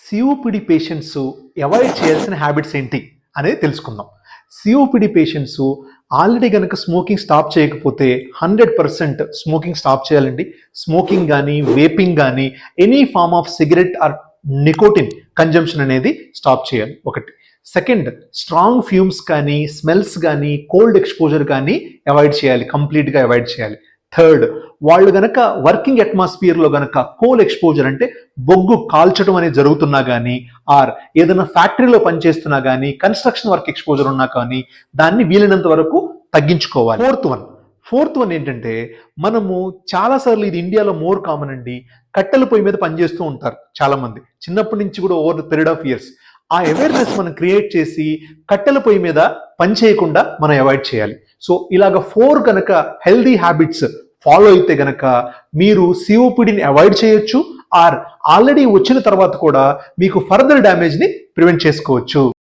COPD patients avoid చేయాల్సిన habits ఏంటి అనేది తెలుసుకుందాం. సిఓపిడి పేషెంట్స్ ఆల్రెడీ కనుక స్మోకింగ్ స్టాప్ చేయకపోతే 100% స్మోకింగ్ స్టాప్ చేయాలండి. స్మోకింగ్ కానీ వేపింగ్ కానీ any form of cigarette or nicotine consumption అనేది స్టాప్ చేయాలి. ఒకటి. సెకండ్, స్ట్రాంగ్ ఫ్యూమ్స్ కానీ స్మెల్స్ కానీ కోల్డ్ ఎక్స్పోజర్ కానీ అవాయిడ్ చేయాలి, కంప్లీట్గా అవాయిడ్ చేయాలి. థర్డ్, వాళ్ళు గనక వర్కింగ్ అట్మాస్ఫియర్లో గనక కోల్ ఎక్స్పోజర్ అంటే బొగ్గు కాల్చడం అనేది జరుగుతున్నా కానీ ఆర్ ఏదైనా ఫ్యాక్టరీలో పనిచేస్తున్నా కానీ కన్స్ట్రక్షన్ వర్క్ ఎక్స్పోజర్ ఉన్నా కానీ దాన్ని వీలైనంత వరకు తగ్గించుకోవాలి. ఫోర్త్ వన్ ఏంటంటే మనము చాలాసార్లు ఇది ఇండియాలో మోర్ కామన్ అండి, కట్టెల పొయ్యి మీద పనిచేస్తూ ఉంటారు చాలా మంది చిన్నప్పటి నుంచి కూడా over the period of years. ఆ అవేర్నెస్ మనం క్రియేట్ చేసి కట్టెల పొయ్యి మీద పని చేయకుండా మనం అవాయిడ్ చేయాలి. సో ఇలాగ 4 కనుక హెల్దీ హ్యాబిట్స్ ఫాలో అయితే గనక మీరు సిఓపిడిని అవాయిడ్ చేయొచ్చు ఆర్ ఆల్రెడీ వచ్చిన తర్వాత కూడా మీకు ఫర్దర్ డ్యామేజ్ని ప్రివెంట్ చేసుకోవచ్చు.